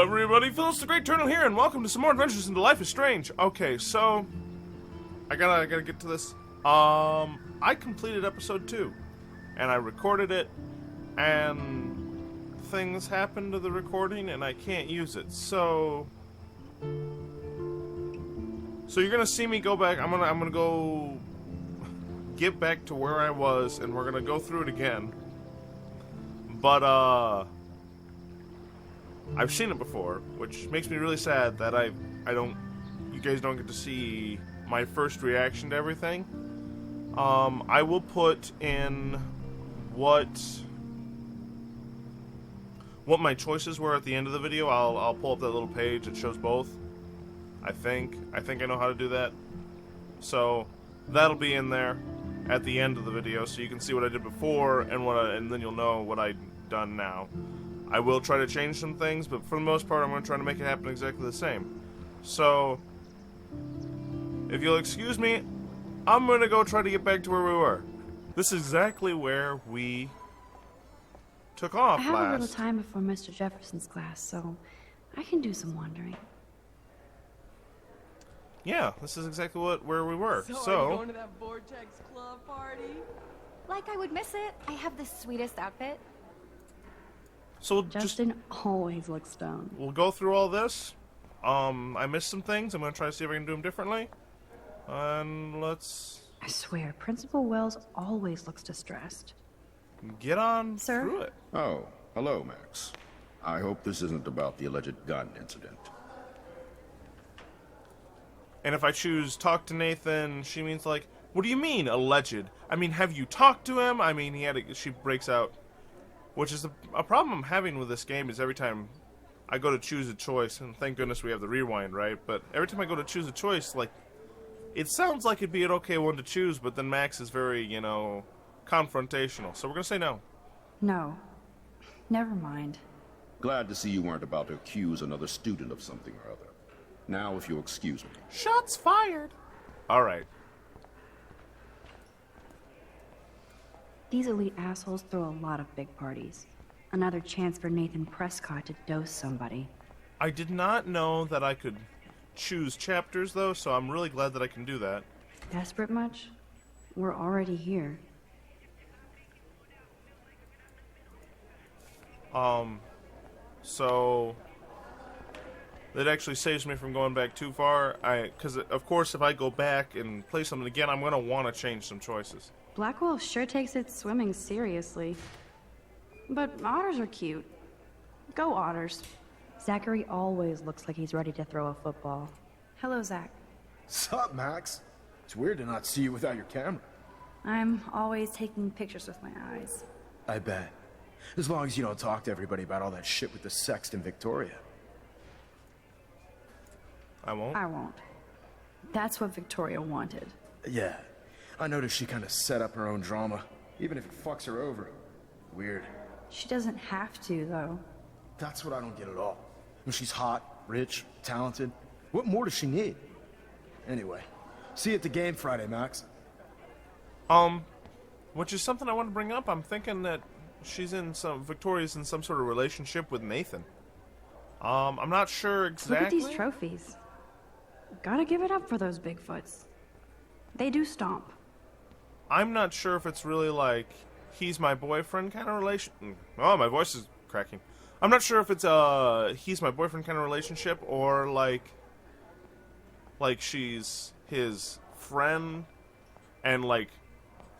everybody, PhillisTheGreatTurtle here, and welcome to some more adventures into Life is Strange. Okay, so I gotta get to this. I completed episode 2, and I recorded it, and things happened to the recording, and I can't use it. So you're gonna see me go back. I'm gonna go get back to where I was, and we're gonna go through it again. But I've seen it before, which makes me really sad that you guys don't get to see my first reaction to everything. I will put in what my choices were at the end of the video. I'll pull up that little page that shows both. I think I know how to do that. So that'll be in there at the end of the video, so you can see what I did before and then you'll know what I've done now. I will try to change some things, but for the most part, I'm going to try to make it happen exactly the same. So, if you'll excuse me, I'm going to go try to get back to where we were. This is exactly where we took off last. I have a little time before Mr. Jefferson's class, so I can do some wandering. Yeah, this is exactly where we were. So, are you going to that Vortex Club party? Like I would miss it. I have the sweetest outfit. So Justin always looks stoned. We'll go through all this. I missed some things. I'm going to try to see if I can do them differently. And let's... I swear, Principal Wells always looks distressed. Get on Sir? through it. Oh, hello, Max. I hope this isn't about the alleged gun incident. And if I choose talk to Nathan, she means like, what do you mean, alleged? I mean, have you talked to him? I mean, she breaks out. Which is a problem I'm having with this game is every time I go to choose a choice, and thank goodness we have the rewind, right? But every time I go to choose a choice, like, it sounds like it'd be an okay one to choose, but then Max is very, confrontational. So we're going to say no. No. Never mind. Glad to see you weren't about to accuse another student of something or other. Now, if you'll excuse me. Shots fired! Alright. These elite assholes throw a lot of big parties. Another chance for Nathan Prescott to dose somebody. I did not know that I could choose chapters, though, so I'm really glad that I can do that. Desperate much? We're already here. So that actually saves me from going back too far. Because, of course, if I go back and play something again, I'm going to want to change some choices. Blackwell sure takes its swimming seriously. But otters are cute. Go otters. Zachary always looks like he's ready to throw a football. Hello, Zach. Sup, Max? It's weird to not see you without your camera. I'm always taking pictures with my eyes. I bet. As long as you don't talk to everybody about all that shit with the sext in Victoria. I won't? I won't. That's what Victoria wanted. Yeah. I noticed she kind of set up her own drama, even if it fucks her over. Weird. She doesn't have to, though. That's what I don't get at all. When she's hot, rich, talented, what more does she need? Anyway, see you at the game Friday, Max. Which is something I want to bring up. I'm thinking that Victoria's in some sort of relationship with Nathan. I'm not sure exactly. Look at these trophies. Gotta give it up for those Bigfoots. They do stomp. I'm not sure if it's really like he's my boyfriend kind of relation. Oh, my voice is cracking. I'm not sure if it's he's my boyfriend kind of relationship or like she's his friend and like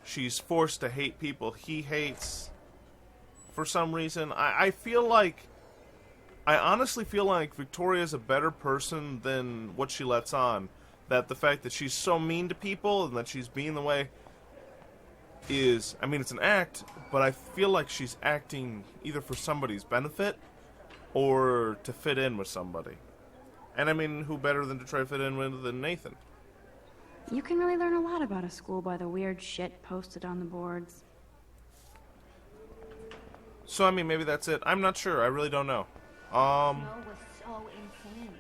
she's forced to hate people he hates for some reason. I honestly feel like Victoria's a better person than what she lets on. That the fact that she's so mean to people and that she's being the way is, I mean, it's an act, but I feel like she's acting either for somebody's benefit or to fit in with somebody. And I mean, who better than to try to fit in with than Nathan? You can really learn a lot about a school by the weird shit posted on the boards. So, I mean, maybe that's it. I'm not sure. I really don't know. Was so insane.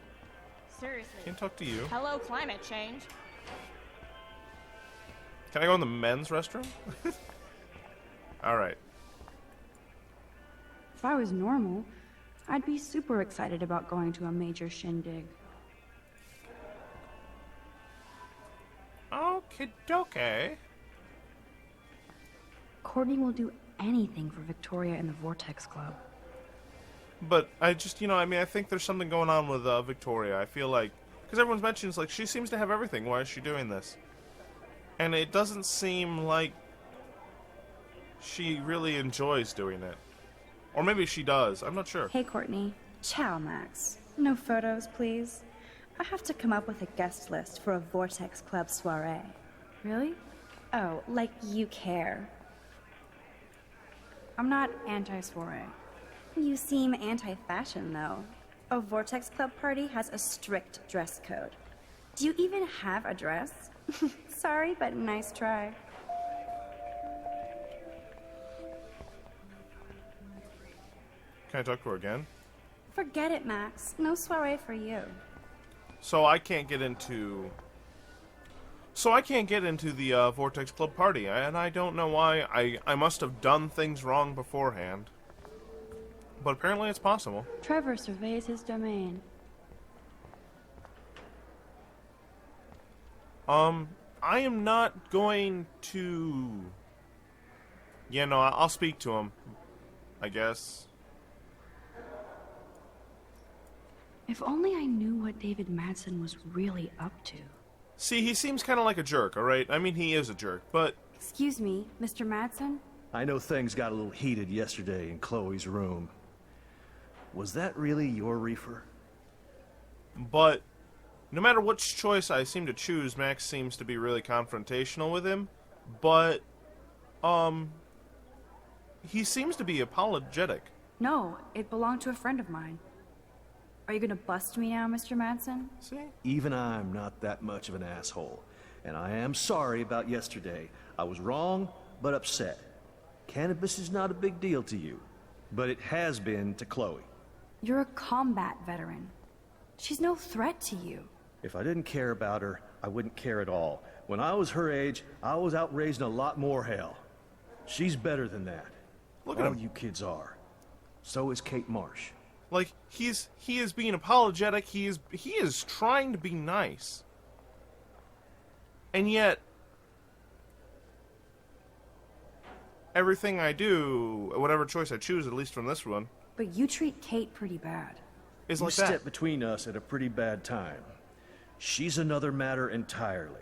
Seriously. Can't talk to you. Hello, climate change. Can I go in the men's restroom? Alright. If I was normal, I'd be super excited about going to a major shindig. Okie dokie. Courtney will do anything for Victoria and the Vortex Club. But I just, I think there's something going on with Victoria. I feel like, because everyone's mentions, like, she seems to have everything. Why is she doing this? And it doesn't seem like she really enjoys doing it. Or maybe she does. I'm not sure. Hey, Courtney. Ciao, Max. No photos, please. I have to come up with a guest list for a Vortex Club soiree. Really? Oh, like you care. I'm not anti-soiree. You seem anti-fashion, though. A Vortex Club party has a strict dress code. Do you even have a dress? Sorry, but nice try. Can I talk to her again? Forget it, Max. No soiree for you. So I can't get into... the Vortex Club party, and I don't know why. I must have done things wrong beforehand. But apparently it's possible. Trevor surveys his domain. I am not going to... Yeah, no, I'll speak to him, I guess. If only I knew what David Madsen was really up to. See, he seems kind of like a jerk, alright? I mean, he is a jerk, but... Excuse me, Mr. Madsen? I know things got a little heated yesterday in Chloe's room. Was that really your reefer? But, no matter which choice I seem to choose, Max seems to be really confrontational with him. But, he seems to be apologetic. No, it belonged to a friend of mine. Are you gonna bust me now, Mr. Madsen? See? Even I'm not that much of an asshole. And I am sorry about yesterday. I was wrong, but upset. Cannabis is not a big deal to you, but it has been to Chloe. You're a combat veteran. She's no threat to you. If I didn't care about her, I wouldn't care at all. When I was her age, I was out raising a lot more hell. She's better than that. Look at all him. you kids are. So is Kate Marsh. Like, he is being apologetic, he is trying to be nice. And yet, everything I do, whatever choice I choose, at least from this one, But you treat Kate pretty bad. is You like that. step between us at a pretty bad time. She's another matter entirely.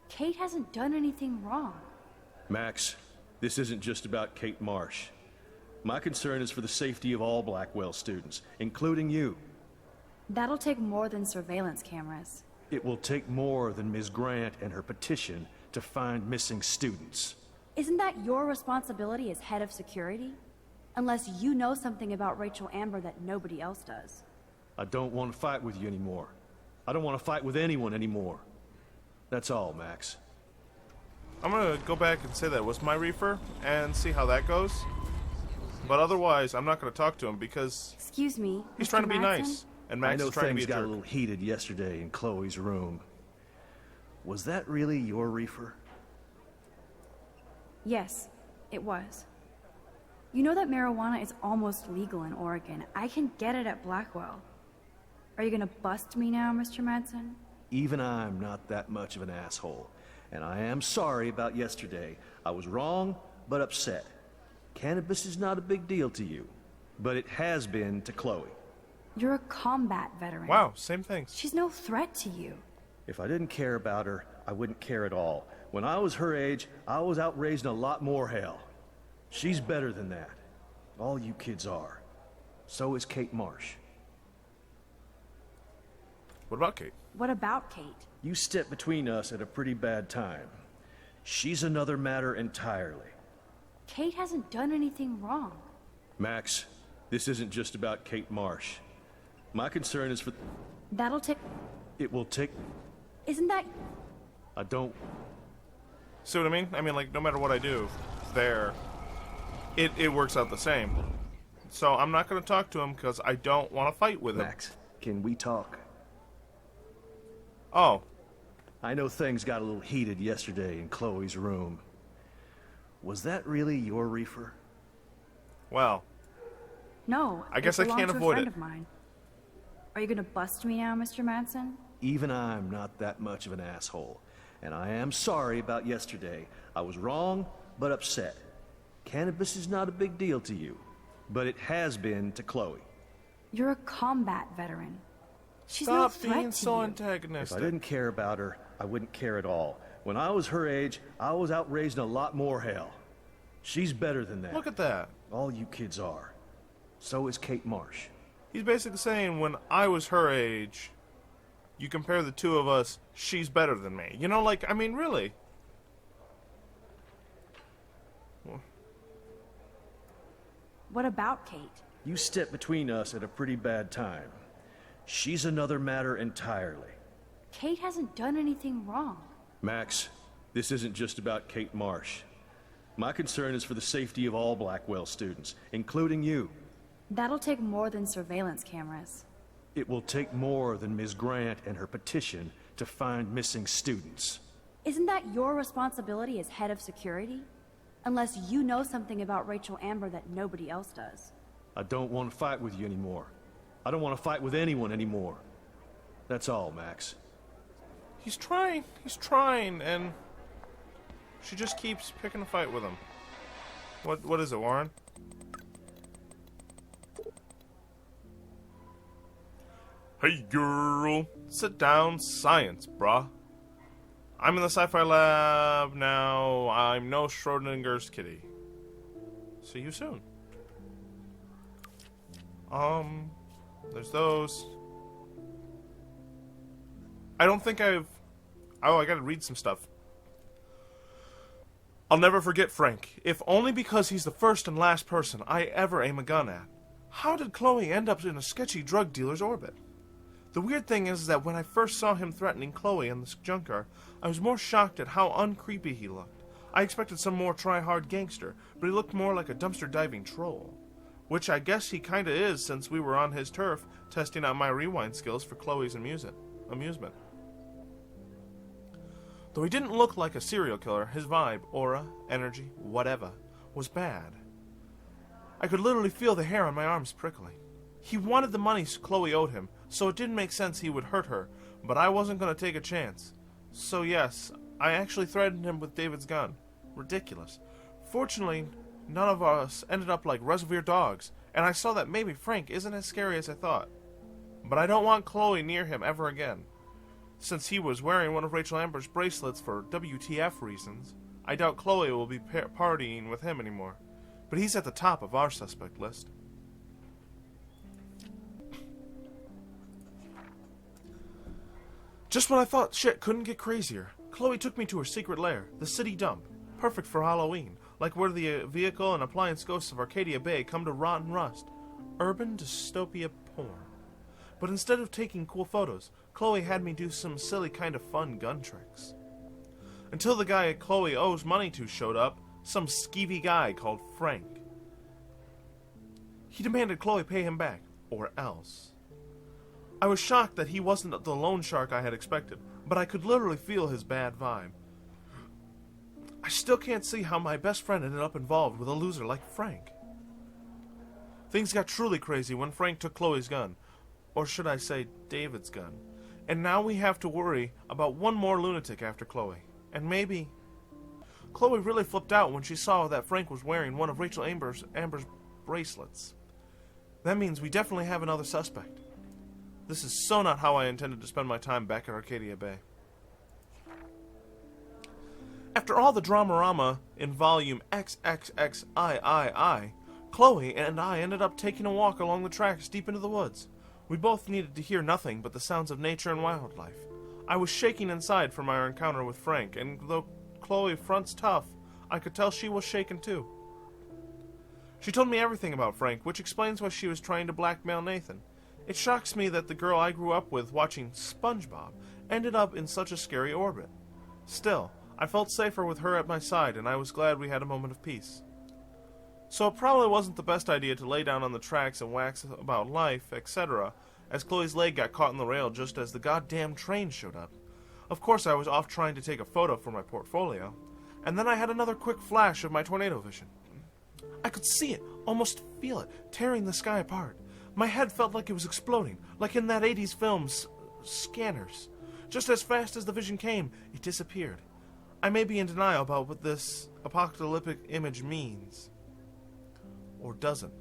Kate hasn't done anything wrong. Max, this isn't just about Kate Marsh. My concern is for the safety of all Blackwell students, including you. That'll take more than surveillance cameras. It will take more than Ms. Grant and her petition to find missing students. Isn't that your responsibility as head of security? Unless you know something about Rachel Amber that nobody else does. I don't want to fight with you anymore. I don't want to fight with anyone anymore. That's all, Max. I'm gonna go back and say that was my reefer and see how that goes. But otherwise, I'm not gonna talk to him because Excuse me, he's Mr. trying to be Madsen? nice. And Max I know is trying to be things a got a jerk. little heated yesterday in Chloe's room. Was that really your reefer? Yes, it was. You know that marijuana is almost legal in Oregon. I can get it at Blackwell. Are you gonna bust me now, Mr. Madsen? Even I'm not that much of an asshole. And I am sorry about yesterday. I was wrong, but upset. Cannabis is not a big deal to you, but it has been to Chloe. You're a combat veteran. Wow, same things. She's no threat to you. If I didn't care about her, I wouldn't care at all. When I was her age, I was out raising a lot more hell. She's better than that. All you kids are. So is Kate Marsh. What about Kate? What about Kate? You step between us at a pretty bad time. She's another matter entirely. Kate hasn't done anything wrong. Max, this isn't just about Kate Marsh. My concern is for... That'll take... It will take... Isn't that... I don't... See what I mean? I mean, like, no matter what I do, it works out the same. So I'm not going to talk to him because I don't want to fight with him. Max, can we talk? Oh, I know things got a little heated yesterday in Chloe's room. Was that really your reefer? well, No, I guess it I can't belonged to a avoid friend it. of mine. Are you gonna bust me now, Mr. Manson? Even I'm not that much of an asshole. And I am sorry about yesterday. I was wrong, but upset. Cannabis is not a big deal to you, but it has been to Chloe. You're a combat veteran. She's Stop no threat being to so you. If antagonistic. I didn't care about her, I wouldn't care at all. When I was her age, I was out raising a lot more hell. She's better than that. Look at that. All you kids are. So is Kate Marsh. He's basically saying when I was her age, you compare the two of us, she's better than me. You know, like, I mean, really. What about Kate? You stepped between us at a pretty bad time. She's another matter entirely. Kate hasn't done anything wrong. Max, this isn't just about Kate Marsh. My concern is for the safety of all Blackwell students, including you. That'll take more than surveillance cameras. It will take more than Ms. Grant and her petition to find missing students. Isn't that your responsibility as head of security? Unless you know something about Rachel Amber that nobody else does. I don't want to fight with you anymore. I don't want to fight with anyone anymore. That's all, Max. He's trying, and she just keeps picking a fight with him. What is it, Warren? Hey, girl. Sit down, science, bruh. I'm in the sci-fi lab now. I'm no Schrodinger's kitty. See you soon. There's those. I don't think I've... Oh, I gotta read some stuff. I'll never forget Frank, if only because he's the first and last person I ever aim a gun at. How did Chloe end up in a sketchy drug dealer's orbit? The weird thing is that when I first saw him threatening Chloe in the junkyard, I was more shocked at how uncreepy he looked. I expected some more try-hard gangster, but he looked more like a dumpster-diving troll. Which I guess he kinda is since we were on his turf testing out my rewind skills for Chloe's amusement. Though he didn't look like a serial killer, his vibe, aura, energy, whatever, was bad. I could literally feel the hair on my arms prickling. He wanted the money Chloe owed him, so it didn't make sense he would hurt her, but I wasn't going to take a chance. So yes, I actually threatened him with David's gun. Ridiculous. Fortunately, none of us ended up like Reservoir Dogs, and I saw that maybe Frank isn't as scary as I thought. But I don't want Chloe near him ever again. Since he was wearing one of Rachel Amber's bracelets for WTF reasons, I doubt Chloe will be partying with him anymore. But he's at the top of our suspect list. Just when I thought shit couldn't get crazier, Chloe took me to her secret lair, the city dump. Perfect for Halloween, like where the vehicle and appliance ghosts of Arcadia Bay come to rot and rust. Urban dystopia porn. But instead of taking cool photos, Chloe had me do some silly kind of fun gun tricks. Until the guy Chloe owes money to showed up, some skeevy guy called Frank. He demanded Chloe pay him back, or else. I was shocked that he wasn't the loan shark I had expected, but I could literally feel his bad vibe. I still can't see how my best friend ended up involved with a loser like Frank. Things got truly crazy when Frank took Chloe's gun, or should I say David's gun, and now we have to worry about one more lunatic after Chloe, and maybe... Chloe really flipped out when she saw that Frank was wearing one of Rachel Amber's bracelets. That means we definitely have another suspect. This is so not how I intended to spend my time back at Arcadia Bay. After all the dramarama in volume XXXIII, Chloe and I ended up taking a walk along the tracks deep into the woods. We both needed to hear nothing but the sounds of nature and wildlife. I was shaking inside from our encounter with Frank, and though Chloe fronts tough, I could tell she was shaken too. She told me everything about Frank, which explains why she was trying to blackmail Nathan. It shocks me that the girl I grew up with watching SpongeBob ended up in such a scary orbit. Still, I felt safer with her at my side, and I was glad we had a moment of peace. So it probably wasn't the best idea to lay down on the tracks and wax about life, etc., as Chloe's leg got caught in the rail just as the goddamn train showed up. Of course I was off trying to take a photo for my portfolio, and then I had another quick flash of my tornado vision. I could see it, almost feel it, tearing the sky apart. My head felt like it was exploding, like in that 80s film, Scanners. Just as fast as the vision came, it disappeared. I may be in denial about what this apocalyptic image means. Or doesn't.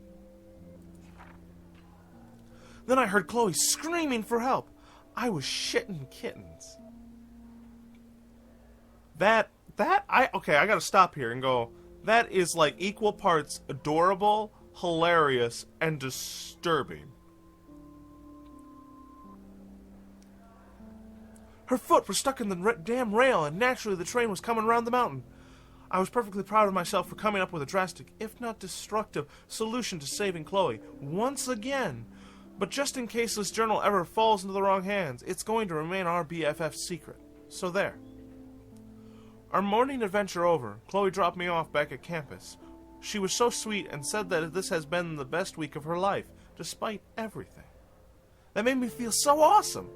Then I heard Chloe screaming for help. I was shitting kittens. Okay, I gotta stop here and go, that is like equal parts adorable, hilarious, and disturbing. Her foot was stuck in the damn rail, and naturally the train was coming around the mountain. I was perfectly proud of myself for coming up with a drastic, if not destructive, solution to saving Chloe, once again. But just in case this journal ever falls into the wrong hands, it's going to remain our BFF's secret. So there. Our morning adventure over, Chloe dropped me off back at campus. She was so sweet and said that this has been the best week of her life, despite everything. That made me feel so awesome.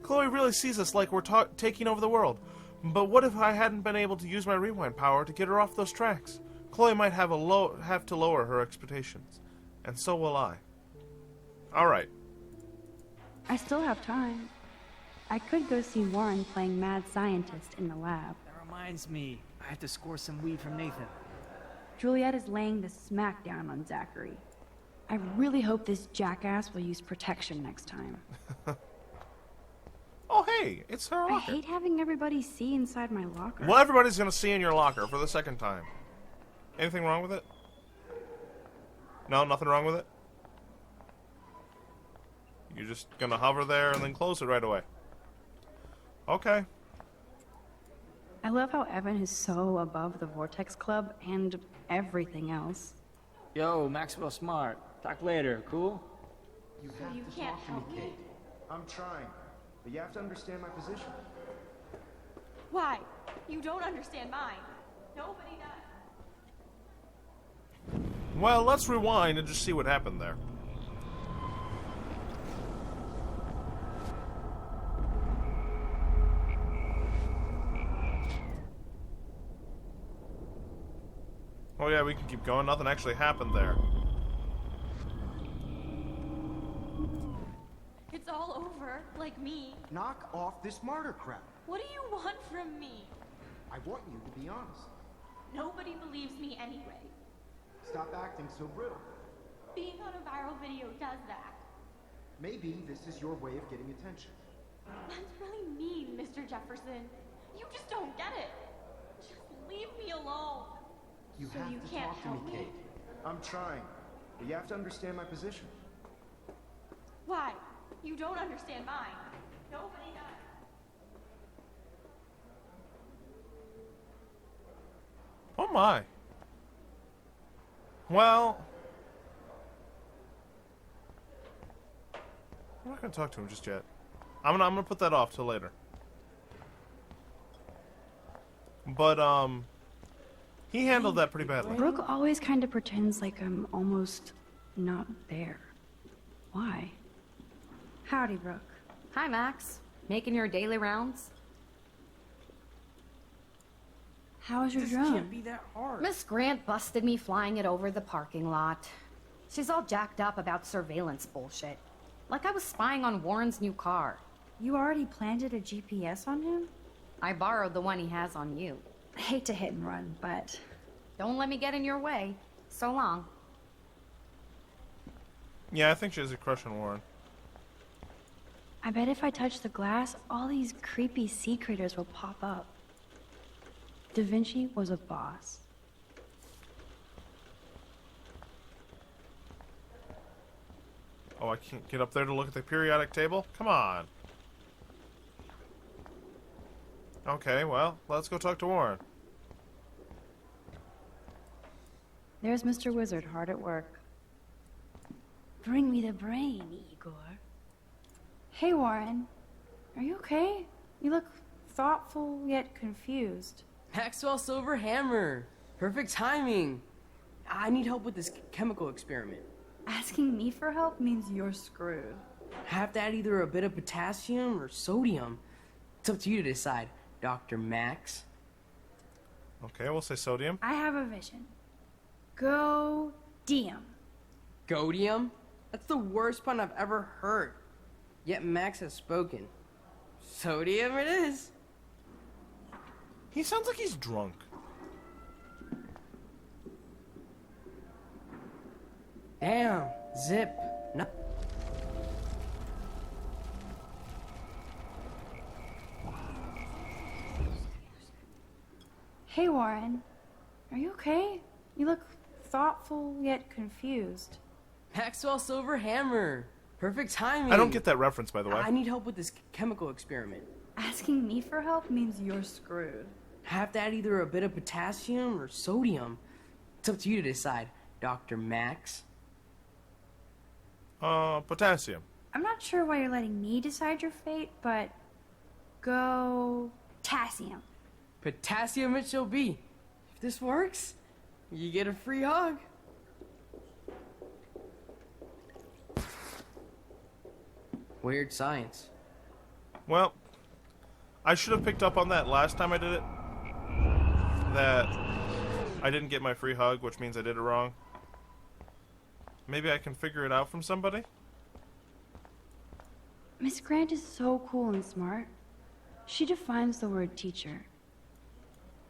Chloe really sees us like we're taking over the world. But what if I hadn't been able to use my rewind power to get her off those tracks? Chloe might have to lower her expectations. And so will I. Alright. I still have time. I could go see Warren playing mad scientist in the lab. That reminds me, I have to score some weed from Nathan. Juliet is laying the smack down on Zachary. I really hope this jackass will use protection next time. Oh, hey, it's her I locker. hate having everybody see inside my locker. Well, everybody's going to see in your locker for the second time. Anything wrong with it? No, nothing wrong with it? You're just going to hover there and then close it right away. Okay. I love how Evan is so above the Vortex Club and everything else. Yo, Maxwell Smart. Talk later, cool? You can't help me, Kate. I'm trying, but you have to understand my position. Why? You don't understand mine. Nobody does. Well, let's rewind and just see what happened there. Oh yeah, we can keep going. Nothing actually happened there. It's all over, like me. Knock off this martyr crap. What do you want from me? I want you to be honest. Nobody believes me anyway. Stop acting so brittle. Being on a viral video does that. Maybe this is your way of getting attention. That's really mean, Mr. Jefferson. You just don't get it. Just leave me alone. You So have you to can't talk to help me, me? Kate. I'm trying, but you have to understand my position. Why? You don't understand mine. Nobody does. Oh my. Well, I'm not gonna talk to him just yet. I'm gonna put that off till later. But he handled that pretty badly. Brooke always kind of pretends like I'm almost not there. Why? Howdy, Brooke. Hi, Max. Making your daily rounds? How was your This drone? can't be that hard. Miss Grant busted me flying it over the parking lot. She's all jacked up about surveillance bullshit. Like I was spying on Warren's new car. You already planted a GPS on him? I borrowed the one he has on you. I hate to hit and run, but... Don't let me get in your way. So long. Yeah, I think she has a crush on Warren. I bet if I touch the glass, all these creepy sea critters will pop up. Da Vinci was a boss. Oh, I can't get up there to look at the periodic table? Come on. Okay, well, let's go talk to Warren. There's Mr. Wizard hard at work. Bring me the brain, Igor. Hey, Warren. Are you okay? You look thoughtful yet confused. Maxwell Silver Hammer. Perfect timing. I need help with this chemical experiment. Asking me for help means you're screwed. I have to add either a bit of potassium or sodium. It's up to you to decide, Dr. Max. Okay, we'll say sodium. I have a vision. Go Diem. Godium? That's the worst pun I've ever heard. Yet Max has spoken. Sodium it is. He sounds like he's drunk. Damn, Zip. No. Hey, Warren. Are you okay? You look thoughtful yet confused. Maxwell Silver Hammer. Perfect timing. I don't get that reference, by the way. I need help with this chemical experiment. Asking me for help means you're screwed. I have to add either a bit of potassium or sodium. It's up to you to decide, Dr. Max. Potassium. I'm not sure why you're letting me decide your fate, but go potassium. Potassium it shall be. If this works, you get a free hug. Weird science. Well, I should have picked up on that last time I did it. That I didn't get my free hug, which means I did it wrong. Maybe I can figure it out from somebody? Miss Grant is so cool and smart. She defines the word teacher.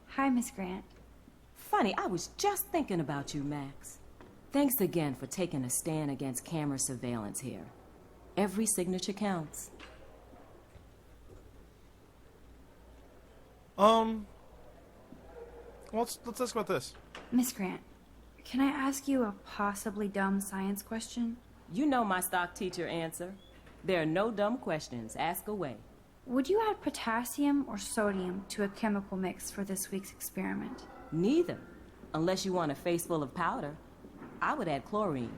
Hi, Miss Grant. Funny, I was just thinking about you, Max. Thanks again for taking a stand against camera surveillance here. Every signature counts. Let's ask about this. Miss Grant, can I ask you a possibly dumb science question? You know my stock teacher answer. There are no dumb questions. Ask away. Would you add potassium or sodium to a chemical mix for this week's experiment? Neither. Unless you want a face full of powder. I would add chlorine.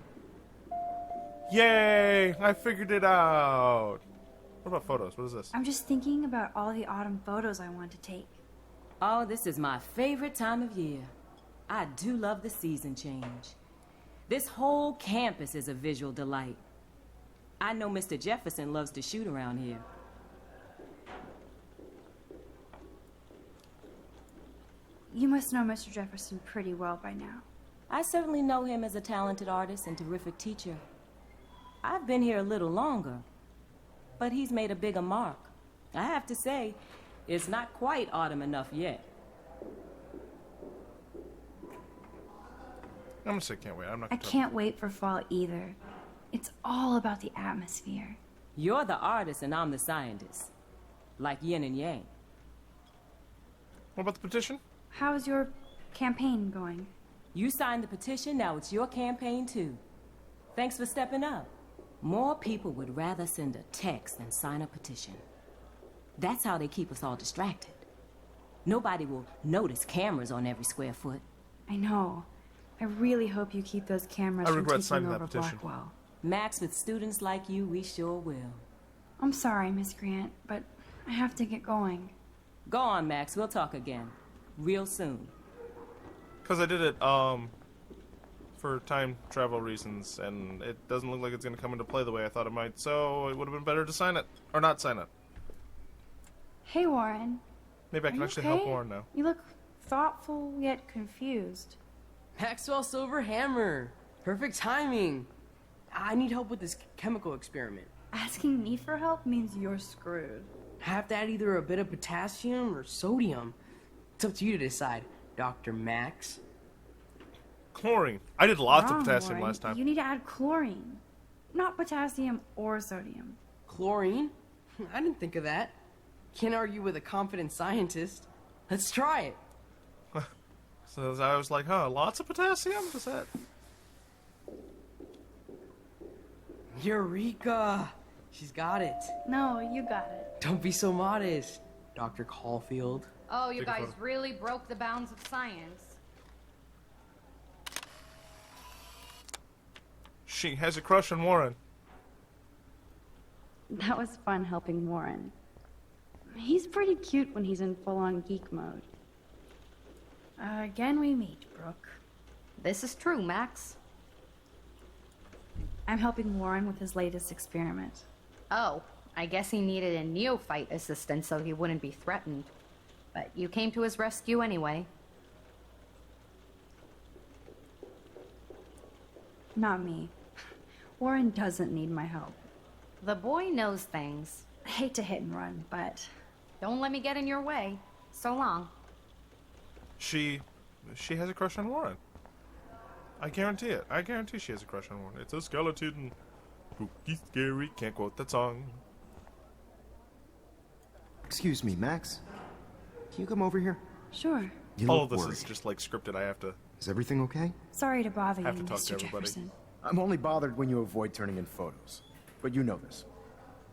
Yay! I figured it out! What about photos? What is this? I'm just thinking about all the autumn photos I want to take. Oh, this is my favorite time of year. I do love the season change. This whole campus is a visual delight. I know Mr. Jefferson loves to shoot around here. You must know Mr. Jefferson pretty well by now. I certainly know him as a talented artist and terrific teacher. I've been here a little longer, but he's made a bigger mark. I have to say, it's not quite autumn enough yet. I'm gonna say can't wait. I'm not I gonna can't wait for fall either. It's all about the atmosphere. You're the artist and I'm the scientist. Like yin and yang. What about the petition? How's your campaign going? You signed the petition, now it's your campaign too. Thanks for stepping up. More people would rather send a text than sign a petition. That's how they keep us all distracted. Nobody will notice cameras on every square foot. I know. I really hope you keep those cameras from taking over Blackwell. Max, with students like you, we sure will. I'm sorry, Miss Grant, but I have to get going. Go on, Max. We'll talk again. Real soon. Because I did it, for time travel reasons, and it doesn't look like it's going to come into play the way I thought it might, so it would have been better to sign it. Or not sign it. Hey, Warren. Maybe I can actually help Warren now. You look thoughtful yet confused. Maxwell Silver Hammer. Perfect timing. I need help with this chemical experiment. Asking me for help means you're screwed. I have to add either a bit of potassium or sodium. It's up to you to decide, Dr. Max. Chlorine. I did lots Wrong, of potassium Warren. last time. You need to add chlorine, not potassium or sodium. Chlorine? I didn't think of that. Can't argue with a confident scientist. Let's try it. So I was like, huh, lots of potassium? What's that? Eureka! She's got it. No, you got it. Don't be so modest, Dr. Caulfield. Oh, you guys really broke the bounds of science. She has a crush on Warren. That was fun helping Warren. He's pretty cute when he's in full-on geek mode. Again we meet, Brooke. This is true, Max. I'm helping Warren with his latest experiment. Oh, I guess he needed a neophyte assistant so he wouldn't be threatened. But you came to his rescue anyway. Not me. Warren doesn't need my help. The boy knows things. I hate to hit and run, but Don't let me get in your way. So long. She has a crush on Warren. I guarantee it. I guarantee she has a crush on Warren. It's a skeleton. Spooky, scary. Can't quote that song. Excuse me, Max. Can you come over here? sure. You All look of this worried. is just like scripted. I have to Is everything okay? Sorry to bother you, have to talk to Mr. everybody. Jefferson. I'm only bothered when you avoid turning in photos. But you know this.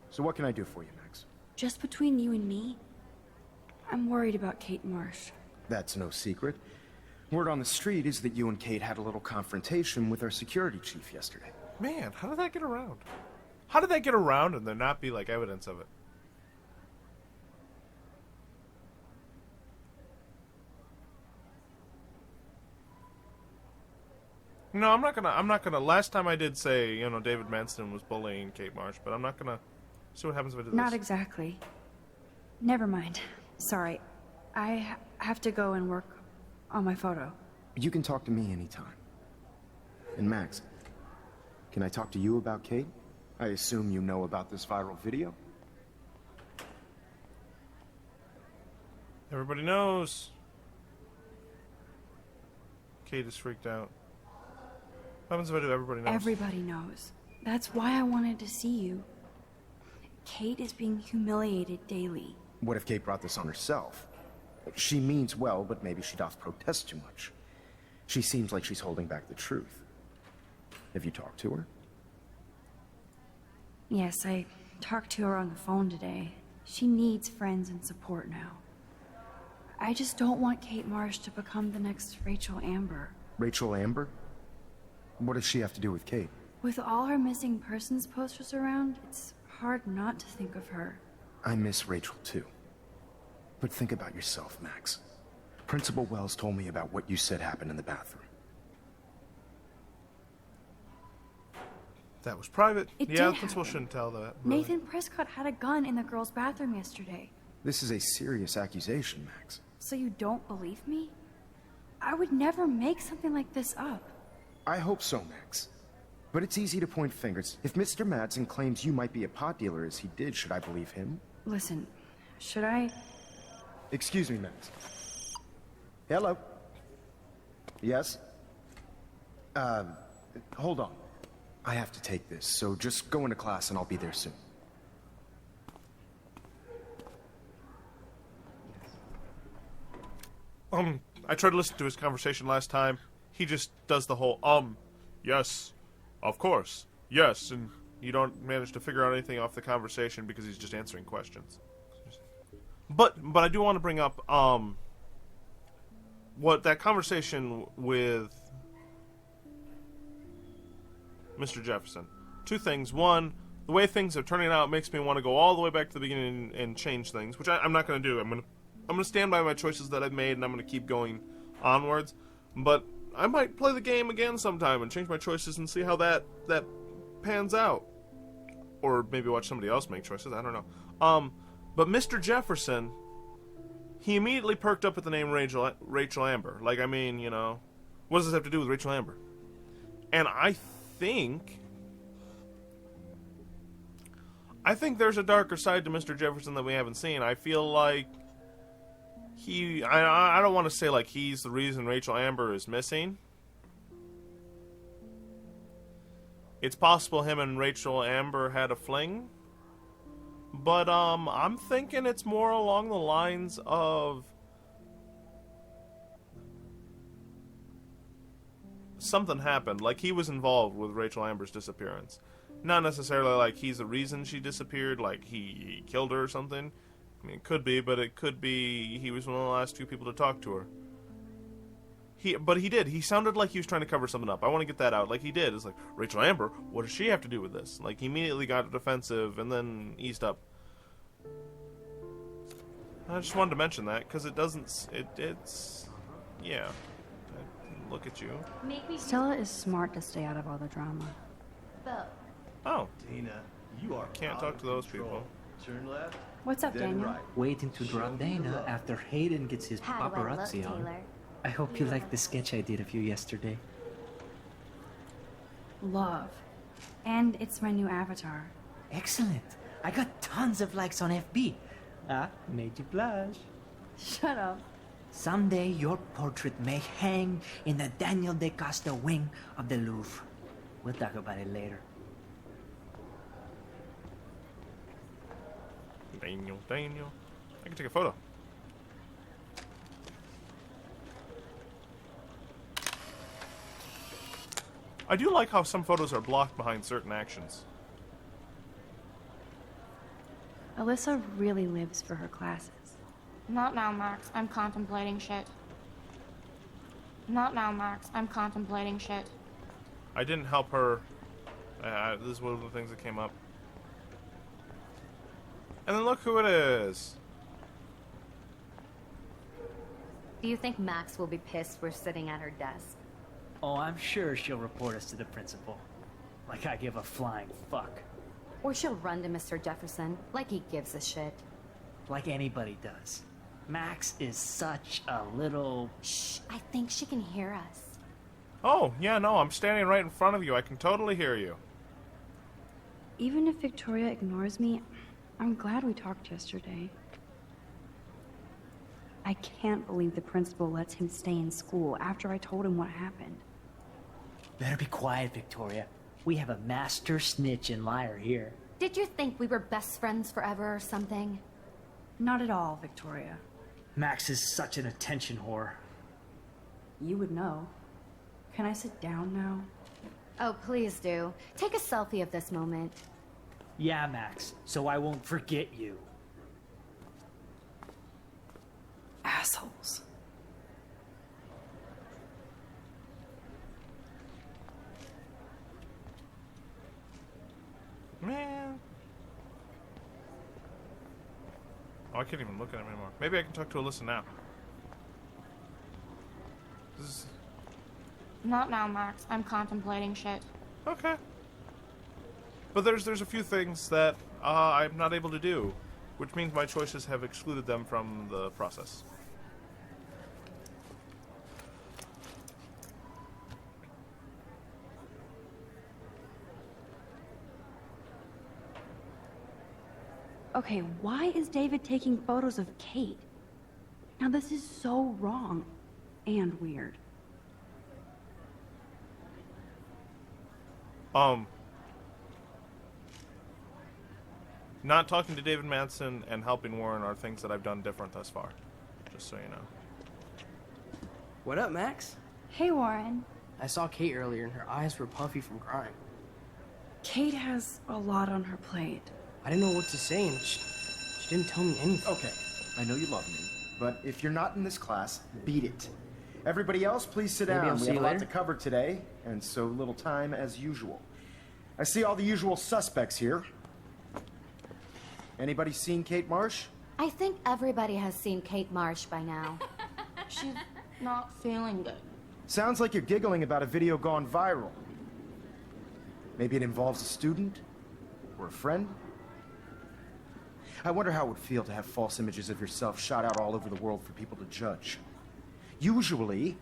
So what can I do for you, Max? Just between you and me, I'm worried about Kate Marsh. That's no secret. Word on the street is that you and Kate had a little confrontation with our security chief yesterday. Man, how did that get around? How did that get around and there not be like evidence of it? No, I'm not gonna last time I did say, you know, David Manston was bullying Kate Marsh, but I'm not gonna see what happens if I do this. Not exactly. Never mind. Sorry. I have to go and work on my photo. You can talk to me anytime. And Max, can I talk to you about Kate? I assume you know about this viral video? Everybody knows. Kate is freaked out. What happens if I do everybody knows? Everybody knows. That's why I wanted to see you. Kate is being humiliated daily. What if Kate brought this on herself? She means well, but maybe she doth protest too much. She seems like she's holding back the truth. Have you talked to her? Yes, I talked to her on the phone today. She needs friends and support now. I just don't want Kate Marsh to become the next Rachel Amber. Rachel Amber? What does she have to do with Kate? With all her missing persons posters around, it's hard not to think of her. I miss Rachel too. But think about yourself, Max. Principal Wells told me about what you said happened in the bathroom. That was private. It Yeah, did the principal happen. shouldn't tell that. Really. Nathan Prescott had a gun in the girls' bathroom yesterday. This is a serious accusation, Max. So you don't believe me? I would never make something like this up. I hope so, Max. But it's easy to point fingers. If Mr. Madsen claims you might be a pot dealer as he did, should I believe him? Listen, should I? Excuse me, Max. Hello? Yes? Hold on. I have to take this, so just go into class and I'll be there soon. I tried to listen to his conversation last time. He just does the whole, yes, of course, yes, and you don't manage to figure out anything off the conversation because he's just answering questions. But I do want to bring up, what that conversation with Mr. Jefferson. Two things. One, the way things are turning out makes me want to go all the way back to the beginning and change things, which I'm not going to do. I'm going to stand by my choices that I've made, and I'm going to keep going onwards. But I might play the game again sometime and change my choices and see how that pans out. Or maybe watch somebody else make choices. I don't know. But Mr. Jefferson, he immediately perked up at the name Rachel Amber. Like, I mean, you know, what does this have to do with Rachel Amber? And I think there's a darker side to Mr. Jefferson that we haven't seen. I feel like I don't want to say like he's the reason Rachel Amber is missing. It's possible him and Rachel Amber had a fling. But I'm thinking it's more along the lines of something happened. Like he was involved with Rachel Amber's disappearance. Not necessarily like he's the reason she disappeared, like he killed her or something. I mean, it could be, but it could be he was one of the last two people to talk to her. But he did. He sounded like he was trying to cover something up. I want to get that out. Like he did. It's like, Rachel Amber, what does she have to do with this? Like he immediately got defensive and then eased up. I just wanted to mention that because it doesn't. It's yeah. Look at you. Stella is smart to stay out of all the drama. Oh. Dana, you are Can't talk to those people. Turn left. What's up, then Daniel? right. Waiting to draw Dana after Hayden gets his How do I look, paparazzi on. Taylor? I hope you liked the sketch I did of you yesterday. Love. And it's my new avatar. Excellent. I got tons of likes on FB. Made you blush. Shut up. Someday your portrait may hang in the Daniel de Costa wing of the Louvre. We'll talk about it later. Daniel. I can take a photo. I do like how some photos are blocked behind certain actions. Alyssa really lives for her classes. Not now, Max. I'm contemplating shit. Not now, Max. I'm contemplating shit. I didn't help her. This is one of the things that came up. And then look who it is. Do you think Max will be pissed we're sitting at her desk? Oh, I'm sure she'll report us to the principal. Like I give a flying fuck. Or she'll run to Mr. Jefferson, like he gives a shit. Like anybody does. Max is such a little... Shh, I think she can hear us. Oh, yeah, no, I'm standing right in front of you. I can totally hear you. Even if Victoria ignores me, I'm glad we talked yesterday. I can't believe the principal lets him stay in school after I told him what happened. Better be quiet, Victoria. We have a master snitch and liar here. Did you think we were best friends forever or something? Not at all, Victoria. Max is such an attention whore. You would know. Can I sit down now? Oh, please do. Take a selfie of this moment. Yeah, Max, so I won't forget you. Assholes. Man. Oh, I can't even look at him anymore. Maybe I can talk to Alyssa now. This is... Not now, Max. I'm contemplating shit. Okay. But there's a few things that I'm not able to do, which means my choices have excluded them from the process. Okay, why is David taking photos of Kate? Now this is so wrong and weird. Not talking to David Manson and helping Warren are things that I've done different thus far. Just so you know. What up, Max? Hey, Warren. I saw Kate earlier and her eyes were puffy from crying. Kate has a lot on her plate. I didn't know what to say and she didn't tell me anything. Okay, I know you love me, but if you're not in this class, beat it. Everybody else, please sit Maybe down. I'll We see have you a lot later. to cover today, and so little time as usual. I see all the usual suspects here. Anybody seen Kate Marsh? I think everybody has seen Kate Marsh by now. She's not feeling good. Sounds like you're giggling about a video gone viral. Maybe it involves a student? Or a friend? I wonder how it would feel to have false images of yourself shot out all over the world for people to judge. Usually,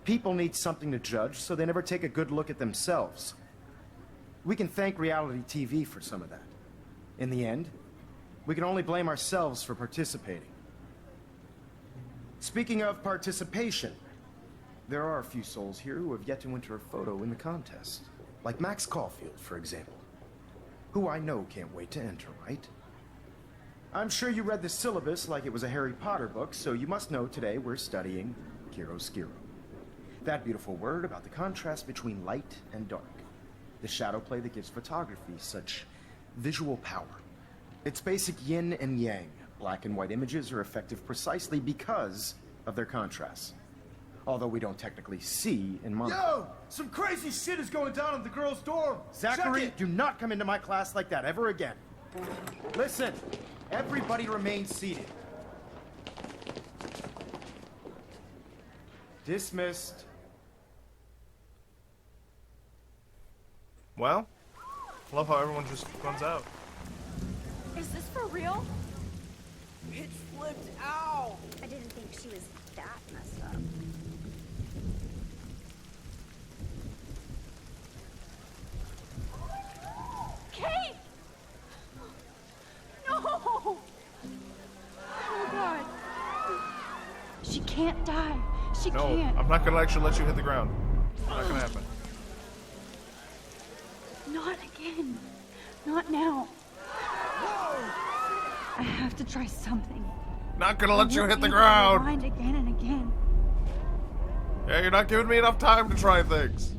people need something to judge, so they never take a good look at themselves. We can thank reality TV for some of that. In the end, we can only blame ourselves for participating. Speaking of participation, there are a few souls here who have yet to enter a photo in the contest. Like Max Caulfield, for example. Who I know can't wait to enter, right? I'm sure you read the syllabus like it was a Harry Potter book, so you must know today we're studying chiaroscuro. That beautiful word about the contrast between light and dark. The shadow play that gives photography such visual power. It's basic yin and yang. Black and white images are effective precisely because of their contrast. Although we don't technically see in mono. Yo! Some crazy shit is going down in the girls' dorm! Zachary, Check it! do not come into my class like that ever again. Listen, everybody remain seated. Dismissed. Well, love how everyone just runs out. Is this for real? It flipped out! I didn't think she was that messed up. Kate! No! Oh God. She can't die. She No, can't. I'm not gonna actually let you hit the ground. Not gonna happen. Not again. Not now. I have to try something. Not gonna let you won't hit the be able to ground. rewind again and again. Yeah, you're not giving me enough time to try things.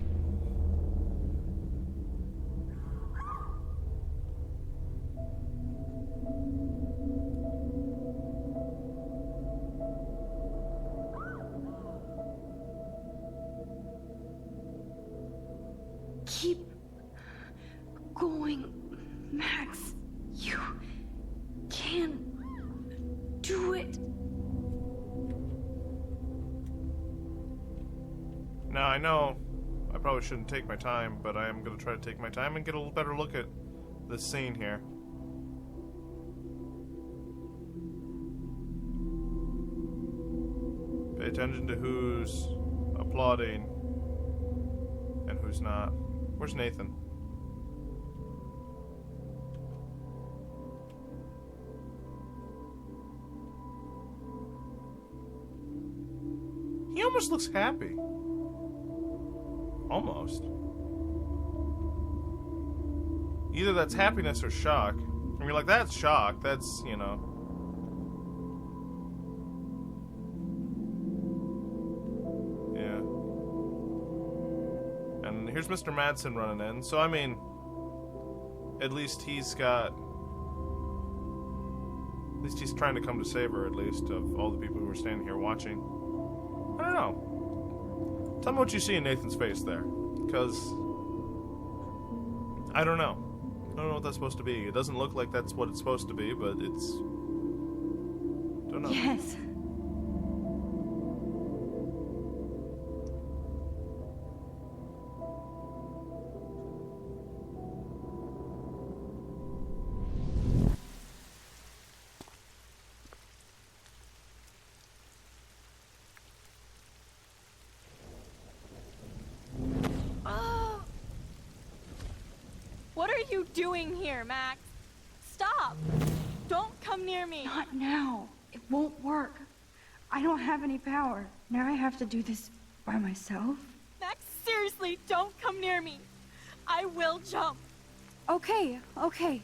Keep going, Max. You can do it. Now, I know I probably shouldn't take my time, but I am going to try to take my time and get a little better look at this scene here. Pay attention to who's applauding and who's not. Where's Nathan? He almost looks happy. Almost. Either that's happiness or shock. I mean, like, that's shock. That's, you know. Yeah. And here's Mr. Madsen running in. So, I mean, at least he's got... At least he's trying to come to save her, at least, of all the people who are standing here watching. I don't know. Tell me what you see in Nathan's face there. Because... I don't know. I don't know what that's supposed to be. It doesn't look like that's what it's supposed to be, but it's... Don't know. Yes. What are you doing here, Max? Stop! Don't come near me! Not now. It won't work. I don't have any power. Now I have to do this by myself. Max, seriously, don't come near me. I will jump. Okay, okay.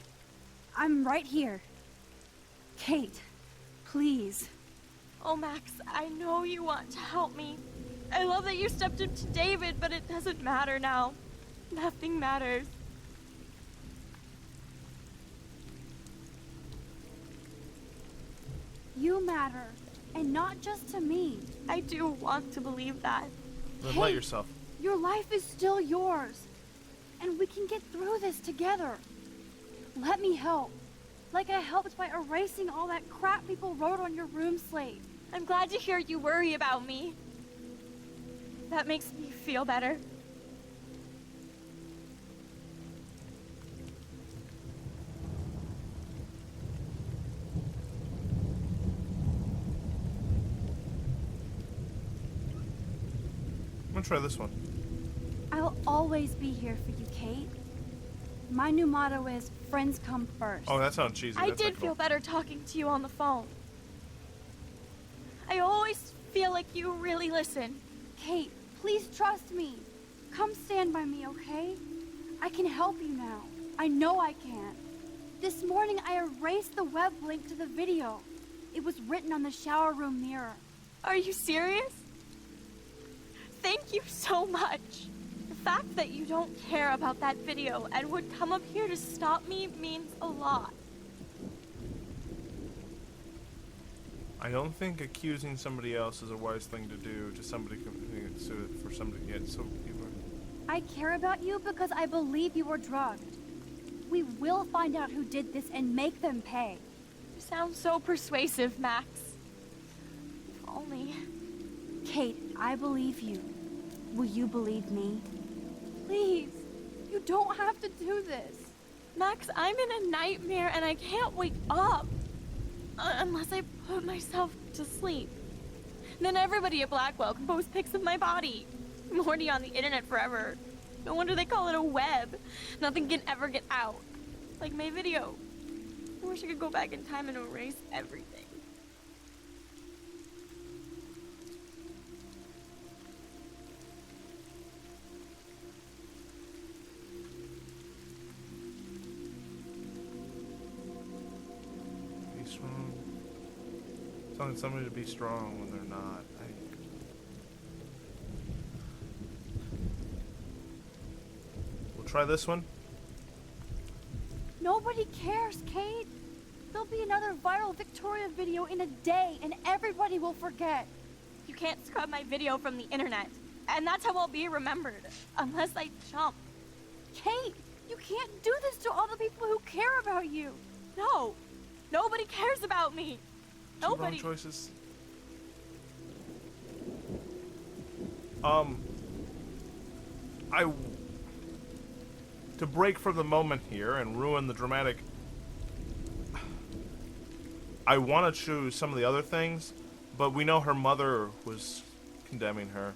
I'm right here. Kate, please. Oh, Max, I know you want to help me. I love that you stepped up to David, but it doesn't matter now. Nothing matters. You matter, and not just to me. I do want to believe that. Then let yourself. Your life is still yours, and we can get through this together. Let me help, like I helped by erasing all that crap people wrote on your room slate. I'm glad to hear you worry about me. That makes me feel better. I'm gonna try this one. I'll always be here for you, Kate. My new motto is, friends come first. Oh, that sounds cheesy. I That's did not feel cool. better talking to you on the phone. I always feel like you really listen. Kate, please trust me. Come stand by me, okay? I can help you now. I know I can. This morning I erased the web link to the video. It was written on the shower room mirror. Are you serious? Thank you so much. The fact that you don't care about that video and would come up here to stop me means a lot. I don't think accusing somebody else is a wise thing to do to somebody for somebody. Yeah, so people. I care about you because I believe you were drugged. We will find out who did this and make them pay. You sound so persuasive, Max. If only. Kate, I believe you. Will you believe me? Please, you don't have to do this. Max, I'm in a nightmare and I can't wake up. Unless I put myself to sleep. Then everybody at Blackwell can post pics of my body. I'm already on the internet forever. No wonder they call it a web. Nothing can ever get out. Like my video. I wish I could go back in time and erase everything. Be strong. Telling somebody to be strong when they're not. We'll try this one. Nobody cares, Kate. There'll be another viral Victoria video in a day, and everybody will forget. You can't scrub my video from the internet. And that's how I'll be remembered. Unless I jump. Kate, you can't do this to all the people who care about you. No. Nobody cares about me. Nobody. Two wrong choices. To break from the moment here and ruin the dramatic, I want to choose some of the other things, but we know her mother was condemning her.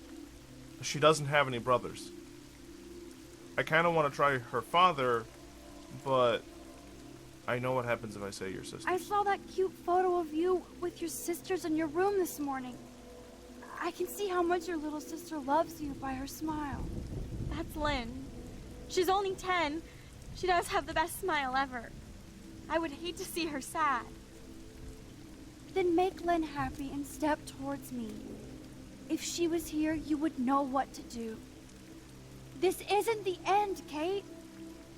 She doesn't have any brothers. I kind of want to try her father, but I know what happens if I say your sister. I saw that cute photo of you with your sisters in your room this morning. I can see how much your little sister loves you by her smile. That's Lynn. She's only 10. She does have the best smile ever. I would hate to see her sad. Then make Lynn happy and step towards me. If she was here, you would know what to do. This isn't the end, Kate.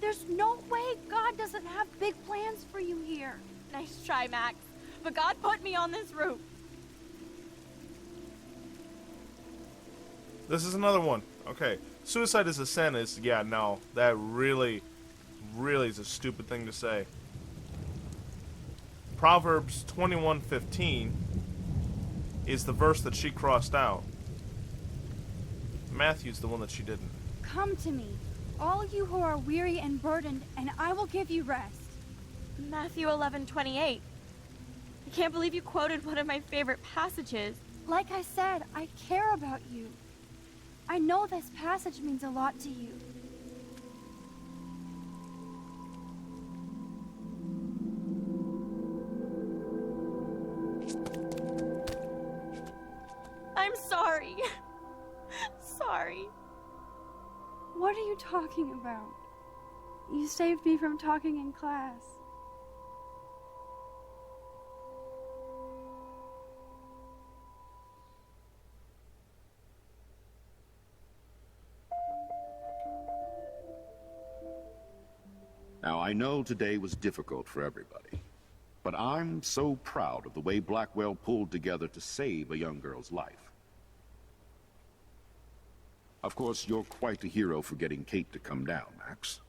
There's no way God doesn't have big plans for you here. Nice try, Max. But God put me on this route. This is another one. Okay. Suicide is a sin is, yeah, no. That really is a stupid thing to say. Proverbs 21:15 is the verse that she crossed out. Matthew's the one that she didn't. Come to me, all you who are weary and burdened, and I will give you rest. Matthew 11:28. I can't believe you quoted one of my favorite passages. Like I said, I care about you. I know this passage means a lot to you. I'm sorry. Sorry. What are you talking about? You saved me from talking in class. Now, I know today was difficult for everybody, but I'm so proud of the way Blackwell pulled together to save a young girl's life. Of course, you're quite a hero for getting Kate to come down, Max.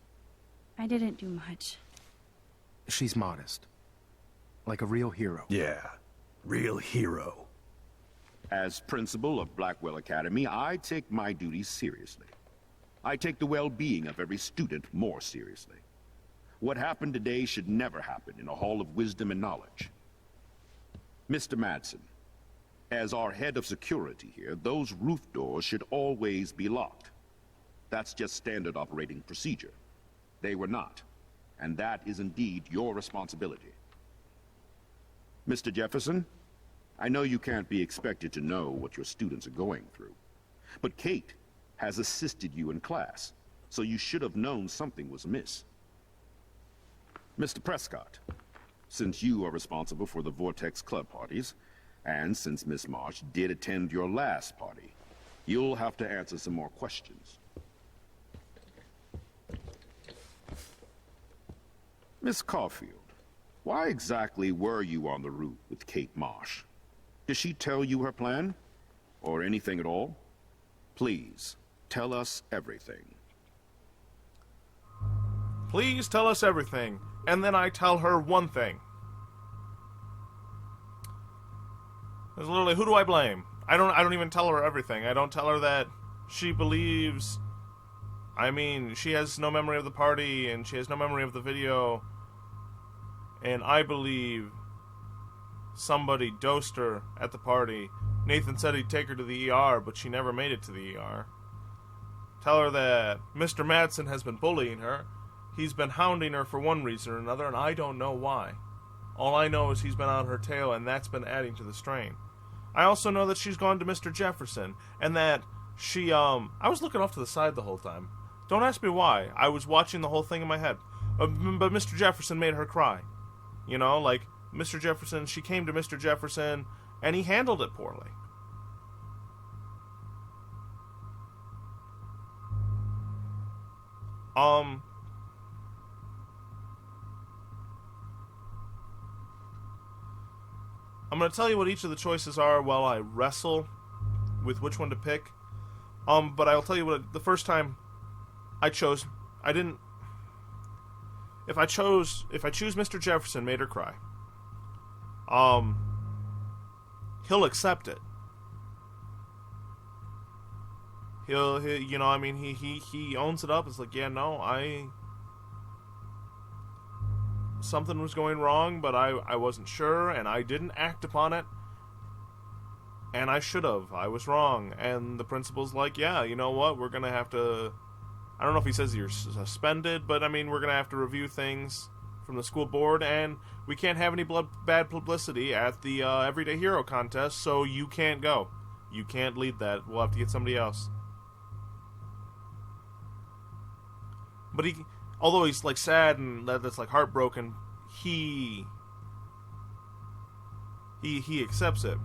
I didn't do much. She's modest. Like a real hero. Yeah, real hero. As principal of Blackwell Academy, I take my duties seriously. I take the well-being of every student more seriously. What happened today should never happen in a hall of wisdom and knowledge. Mr. Madsen, as our head of security here, those roof doors should always be locked. That's just standard operating procedure. They were not, and that is indeed your responsibility. Mr. Jefferson, I know you can't be expected to know what your students are going through, but Kate has assisted you in class, so you should have known something was amiss. Mr. Prescott, since you are responsible for the Vortex Club parties, and since Miss Marsh did attend your last party, you'll have to answer some more questions. Miss Caulfield, why exactly were you on the route with Kate Marsh? Did she tell you her plan? Or anything at all? Please, tell us everything. Please tell us everything. And then I tell her one thing. It's literally, who do I blame? I don't even tell her everything. I don't tell her that she believes... I mean, she has no memory of the party, and she has no memory of the video. And I believe somebody dosed her at the party. Nathan said he'd take her to the ER, but she never made it to the ER. Tell her that Mr. Madsen has been bullying her. he's been hounding her for one reason or another, and I don't know why. All I know is he's been on her tail, and that's been adding to the strain. I also know that she's gone to Mr. Jefferson, and that she, I was looking off to the side the whole time. Don't ask me why. I was watching the whole thing in my head. But Mr. Jefferson made her cry. You know, like, Mr. Jefferson, she came to Mr. Jefferson, and he handled it poorly. I'm going to tell you what each of the choices are while I wrestle with which one to pick. But I'll tell you what, the first time I chose, I didn't... If I choose Mr. Jefferson made her cry, he'll accept it. He'll you know, I mean, he owns it up. It's like, yeah, no, something was going wrong, but I wasn't sure, and I didn't act upon it. And I should have. I was wrong. And the principal's like, yeah, you know what? We're going to have to... I don't know if he says you're suspended, but, I mean, we're going to have to review things from the school board, and we can't have any bad publicity at the Everyday Hero contest, so you can't go. You can't lead that. We'll have to get somebody else. But he... Although he's, like, sad and that's, like, heartbroken, he accepts it.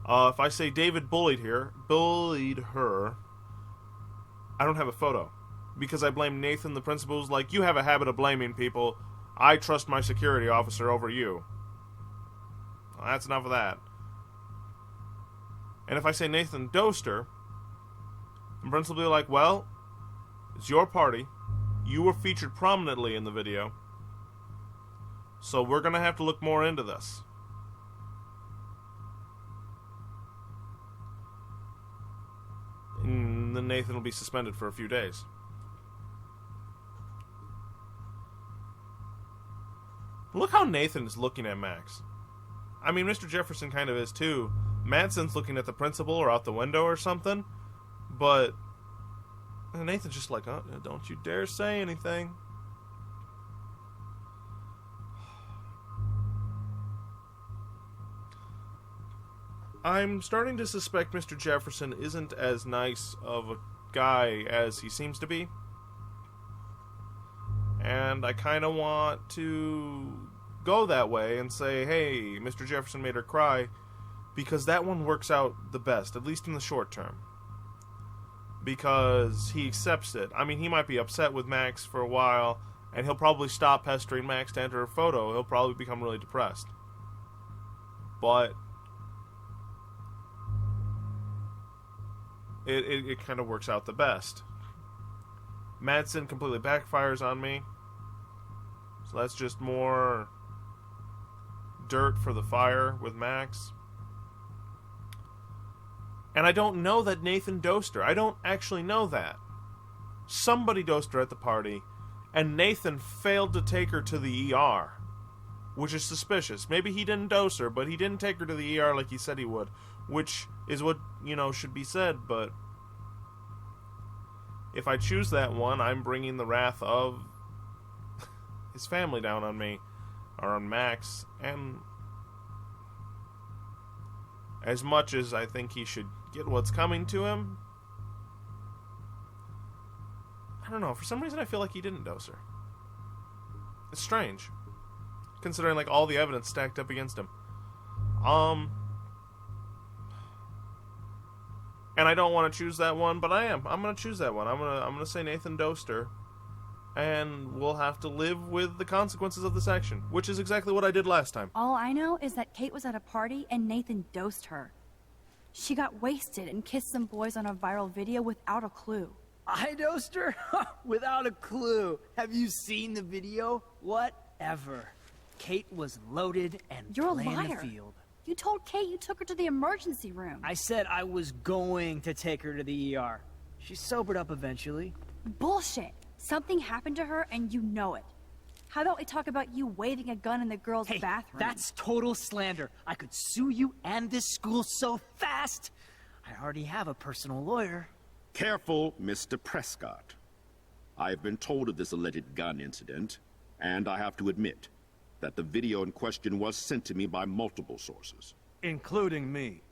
If I say David bullied her, I don't have a photo. Because I blame Nathan, the principal's like, you have a habit of blaming people. I trust my security officer over you. Well, that's enough of that. And if I say Nathan dosed her, the principal will be like, well, it's your party. You were featured prominently in the video. So we're going to have to look more into this. And then Nathan will be suspended for a few days. Look how Nathan is looking at Max. I mean, Mr. Jefferson kind of is too. Madsen's looking at the principal or out the window or something. But Nathan's just like, oh, don't you dare say anything. I'm starting to suspect Mr. Jefferson isn't as nice of a guy as he seems to be. And I kind of want to go that way and say, hey, Mr. Jefferson made her cry, because that one works out the best, at least in the short term. Because he accepts it. I mean, he might be upset with Max for a while, and he'll probably stop pestering Max to enter a photo. He'll probably become really depressed. But it kind of works out the best. Madsen completely backfires on me. So that's just more dirt for the fire with Max. And I don't know that Nathan dosed her. I don't actually know that. Somebody dosed her at the party, and Nathan failed to take her to the ER, which is suspicious. Maybe he didn't dose her, but he didn't take her to the ER like he said he would, which is what, you know, should be said, but if I choose that one, I'm bringing the wrath of his family down on me, or on Max, and as much as I think he should get what's coming to him, I don't know, for some reason I feel like he didn't dose her. It's strange, considering like all the evidence stacked up against him. And I don't want to choose that one, but I'm going to choose that one. I'm going to say Nathan dosed her, and we'll have to live with the consequences of this action, which is exactly what I did last time. All I know is that Kate was at a party and Nathan dosed her. She got wasted and kissed some boys on a viral video without a clue. I dosed her? Without a clue. Have you seen the video? Whatever. Kate was loaded and You're a playing liar. the field. You told Kate you took her to the emergency room. I said I was going to take her to the ER. She sobered up eventually. Bullshit. Something happened to her and you know it. How about we talk about you waving a gun in the girls' bathroom? That's total slander. I could sue you and this school so fast. I already have a personal lawyer. Careful, Mr. Prescott. I have been told of this alleged gun incident, and I have to admit that the video in question was sent to me by multiple sources. Including me.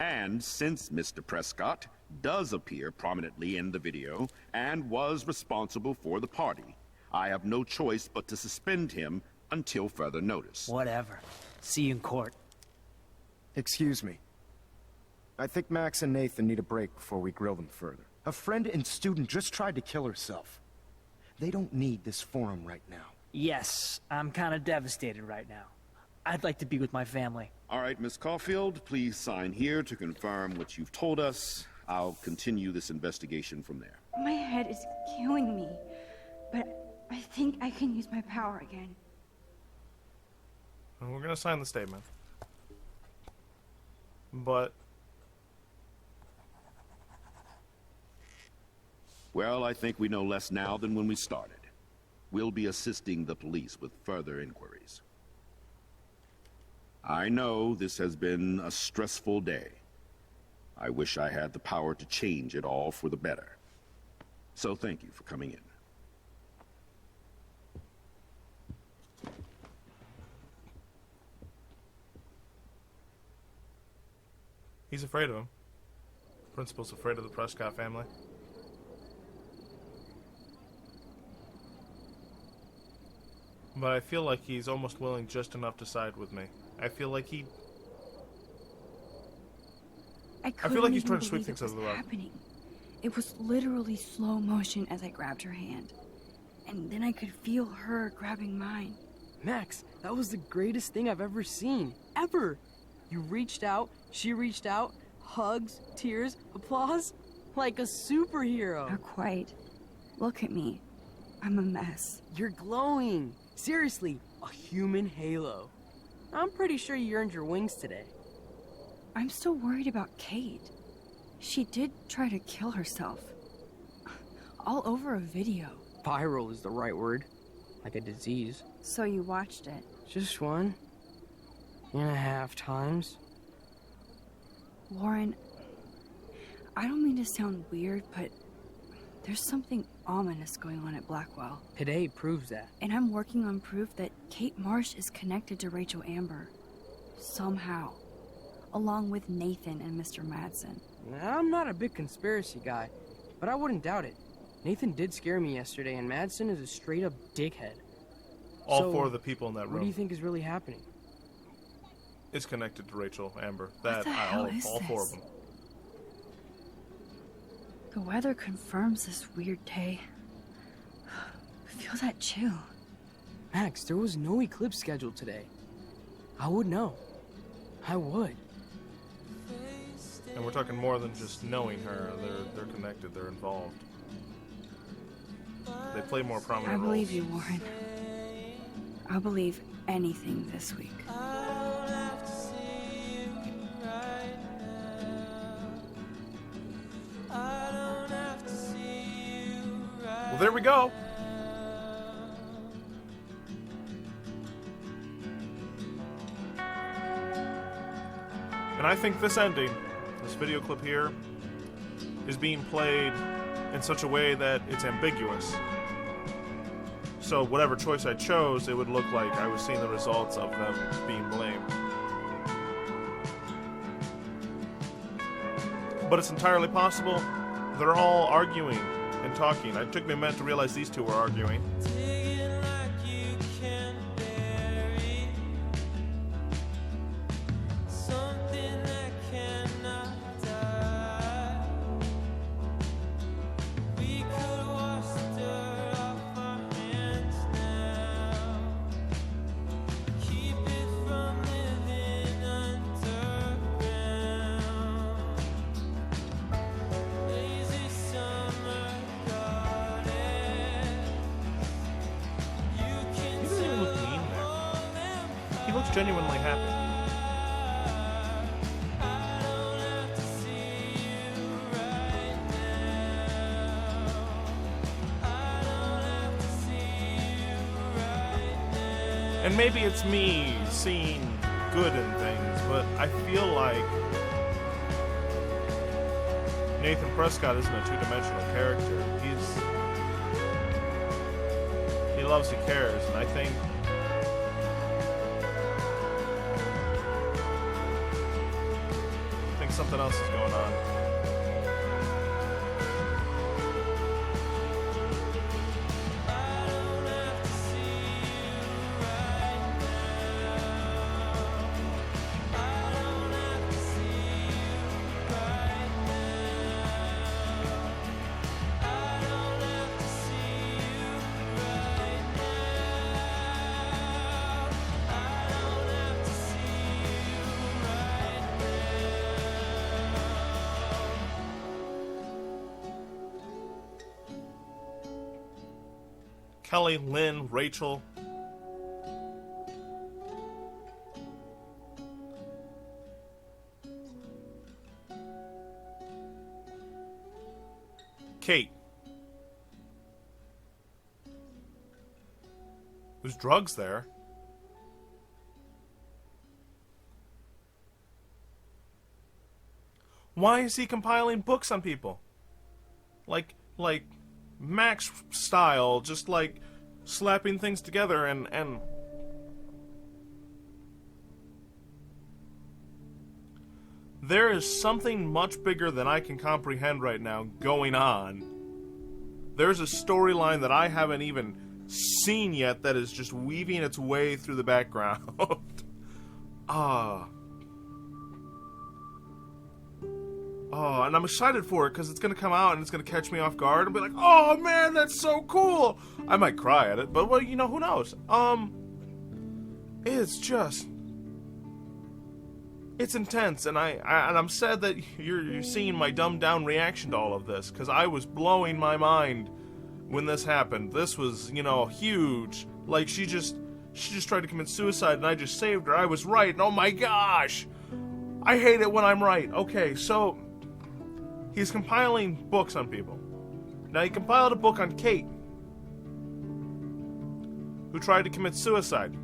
And since Mr. Prescott does appear prominently in the video and was responsible for the party, I have no choice but to suspend him until further notice. Whatever. See you in court. Excuse me. I think Max and Nathan need a break before we grill them further. A friend and student just tried to kill herself. They don't need this forum right now. Yes, I'm kind of devastated right now. I'd like to be with my family. All right, Miss Caulfield, please sign here to confirm what you've told us. I'll continue this investigation from there. My head is killing me, but I think I can use my power again. And we're gonna sign the statement. But... well, I think we know less now than when we started. We'll be assisting the police with further inquiries. I know this has been a stressful day. I wish I had the power to change it all for the better. So thank you for coming in. he's afraid of him. Principal's afraid of the Prescott family. But I feel like he's almost willing just enough to side with me. I feel like he... I feel like he's couldn't trying to sweep believe things it was under the rug. happening. It was literally slow motion as I grabbed her hand. And then I could feel her grabbing mine. Max, that was the greatest thing I've ever seen. Ever! You reached out, she reached out, hugs, tears, applause. Like a superhero. Not quite. Look at me. I'm a mess. You're glowing. Seriously, a human halo. I'm pretty sure you earned your wings today. I'm still worried about Kate. She did try to kill herself. All over a video. Viral is the right word. Like a disease. So you watched it? Just 1.5 times. Warren, I don't mean to sound weird, but there's something ominous going on at Blackwell. Today proves that. And I'm working on proof that Kate Marsh is connected to Rachel Amber. Somehow. Along with Nathan and Mr. Madsen. I'm not a big conspiracy guy, but I wouldn't doubt it. Nathan did scare me yesterday, and Madsen is a straight-up dickhead. All four of the people in that room. What do you think is really happening? It's connected to Rachel Amber. That all four of them. The weather confirms this weird day. Feel that chill. Max, there was no eclipse scheduled today. I would know. I would. And we're talking more than just knowing her. They're connected. They're involved. They play more prominent I believe roles. you, Warren. I'll believe anything this week. Well, there we go. And I think this ending, this video clip here, is being played in such a way that it's ambiguous. So whatever choice I chose, it would look like I was seeing the results of them being blamed. But it's entirely possible they're all arguing and talking. It took me a minute to realize these two were arguing. He looks genuinely happy. And maybe it's me seeing good in things, but I feel like Nathan Prescott isn't a two-dimensional character. loves, he cares, and I think something else is going on. Kelly, Lynn, Rachel. Kate. There's drugs there. Why is he compiling books on people? Like Max style, just like slapping things together and there is something much bigger than I can comprehend right now going on. There's a storyline that I haven't even seen yet that is just weaving its way through the background. Oh, and I'm excited for it because it's going to come out and it's going to catch me off guard and be like, oh man, that's so cool. I might cry at it, but well, you know, who knows? It's just, it's intense, and I'm sad that you're seeing my dumbed down reaction to all of this, because I was blowing my mind when this happened. This was, you know, huge. Like, she just tried to commit suicide and I just saved her. I was right, and oh my gosh, I hate it when I'm right. Okay, so he's compiling books on people. Now, he compiled a book on Kate, who tried to commit suicide.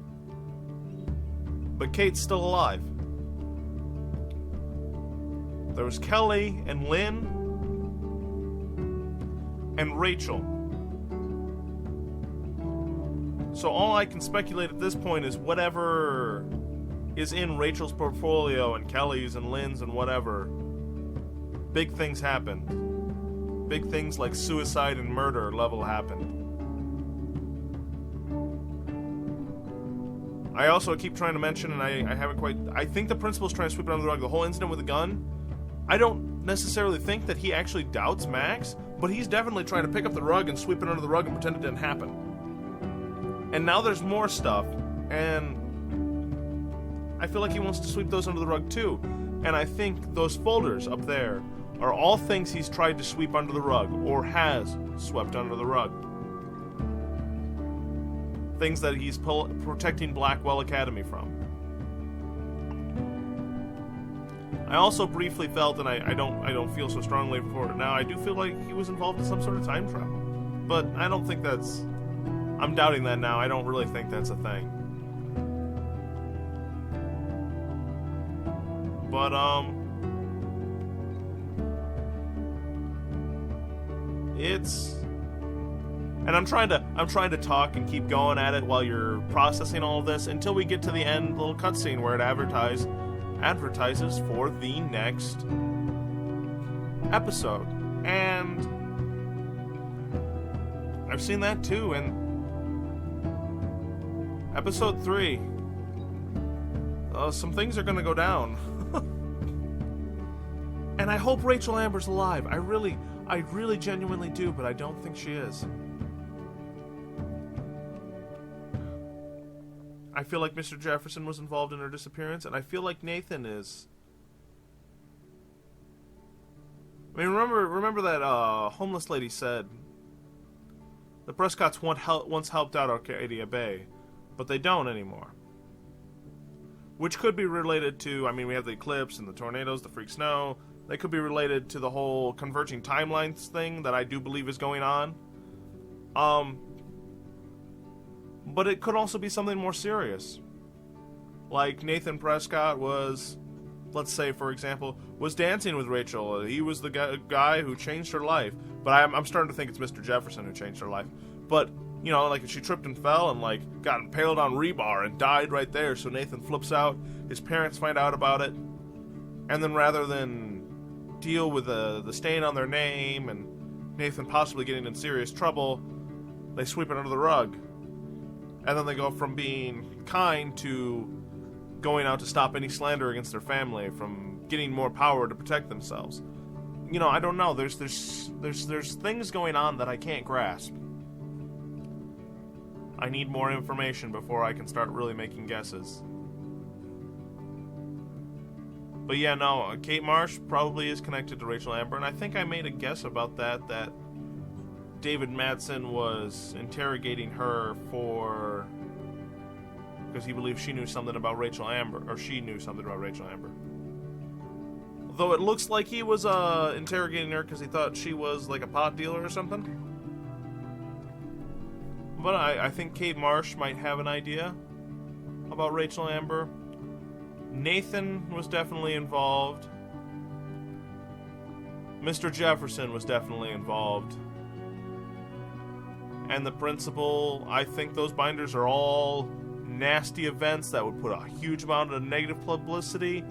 But Kate's still alive. There was Kelly and Lynn and Rachel. So all I can speculate at this point is whatever is in Rachel's portfolio and Kelly's and Lynn's and whatever, big things happened. Big things like suicide and murder level happened. I also keep trying to mention, and I haven't quite, I think the principal's trying to sweep it under the rug. The whole incident with the gun, I don't necessarily think that he actually doubts Max, but he's definitely trying to pick up the rug and sweep it under the rug and pretend it didn't happen. And now there's more stuff, and I feel like he wants to sweep those under the rug too. And I think those folders up there are all things he's tried to sweep under the rug, or has swept under the rug. Things that he's protecting Blackwell Academy from. I also briefly felt, and I don't feel so strongly for it now, I do feel like he was involved in some sort of time travel. But I don't think that's, I'm doubting that now. I don't really think that's a thing. But, it's, and I'm trying to talk and keep going at it while you're processing all of this until we get to the end little cutscene where it advertises for the next episode. And I've seen that too in episode 3. Some things are gonna go down. And I hope Rachel Amber's alive. I really genuinely do, but I don't think she is. I feel like Mr. Jefferson was involved in her disappearance, and I feel like Nathan is. I mean, remember that homeless lady said the Prescotts once helped out Arcadia Bay, but they don't anymore. Which could be related to, I mean, we have the eclipse and the tornadoes, the freak snow. They could be related to the whole converging timelines thing that I do believe is going on. But it could also be something more serious. Like Nathan Prescott was, let's say, for example, was dancing with Rachel. He was the guy who changed her life. But I'm starting to think it's Mr. Jefferson who changed her life. But You know, like she tripped and fell and like got impaled on rebar and died right there. So Nathan flips out. His parents find out about it, and then rather than deal with the stain on their name and Nathan possibly getting in serious trouble, they sweep it under the rug. And then they go from being kind to going out to stop any slander against their family, from getting more power to protect themselves. You know, I don't know. There's things going on that I can't grasp. I need more information before I can start really making guesses. But yeah, no, Kate Marsh probably is connected to Rachel Amber, and I think I made a guess about that David Madsen was interrogating her because he believed she knew something about Rachel Amber, or she knew something about Rachel Amber. Though it looks like he was interrogating her because he thought she was like a pot dealer or something. But I think Kate Marsh might have an idea about Rachel Amber. Nathan was definitely involved. Mr. Jefferson was definitely involved. And the principal, I think those binders are all nasty events that would put a huge amount of negative publicity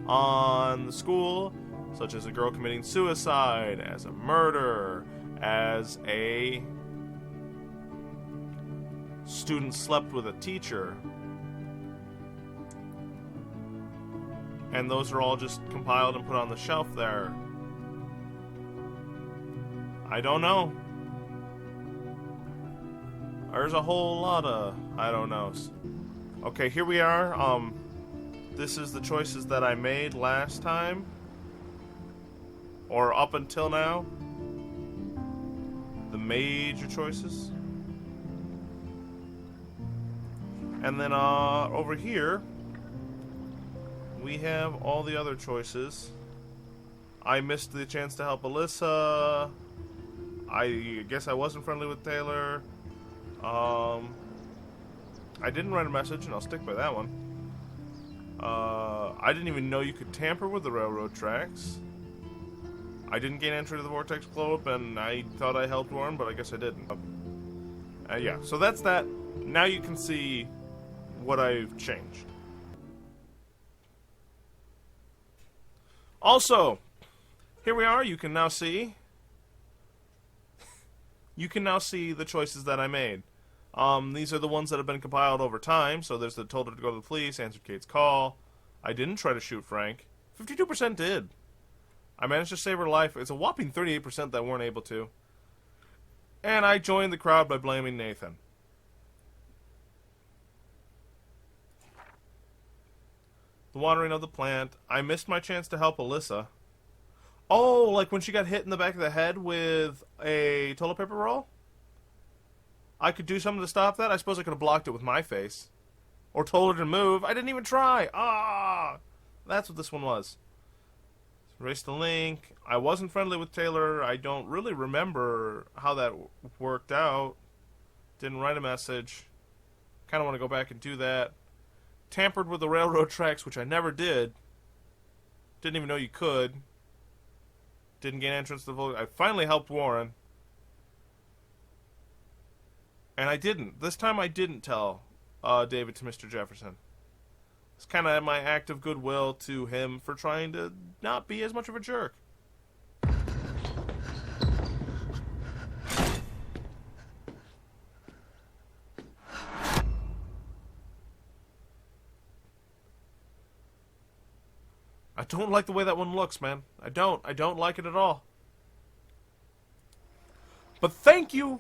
on the school, such as a girl committing suicide, as a murder, as a student slept with a teacher. And those are all just compiled and put on the shelf there. I don't know. There's a whole lot of I don't knows. Okay, here we are. This is the choices that I made last time, or up until now. The major choices. And then over here we have all the other choices. I missed the chance to help Alyssa. I guess I wasn't friendly with Taylor. I didn't write a message, and I'll stick by that one. I didn't even know you could tamper with the railroad tracks. I didn't gain entry to the Vortex Globe, and I thought I helped Warren, but I guess I didn't. Yeah, so that's that. Now you can see what I've changed. Also, here we are. You can now see the choices that I made. These are the ones that have been compiled over time. So there's the told her to go to the police, answered Kate's call. I didn't try to shoot Frank. 52% did. I managed to save her life. It's a whopping 38% that weren't able to. And I joined the crowd by blaming Nathan. The watering of the plant. I missed my chance to help Alyssa. Oh, like when she got hit in the back of the head with a toilet paper roll? I could do something to stop that? I suppose I could have blocked it with my face. Or told her to move. I didn't even try. Ah! That's what this one was. Erase the link. I wasn't friendly with Taylor. I don't really remember how that worked out. Didn't write a message. Kind of want to go back and do that. Tampered with the railroad tracks, which I never did. Didn't even know you could. Didn't gain entrance to the vote. I finally helped Warren. And I didn't. This time I didn't tell David to Mr. Jefferson. It's kind of my act of goodwill to him for trying to not be as much of a jerk. I don't like the way that one looks, man. I don't like it at all. But thank you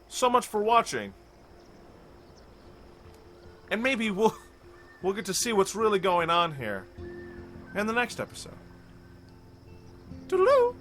so much for watching. And maybe we'll get to see what's really going on here in the next episode. Toodaloo!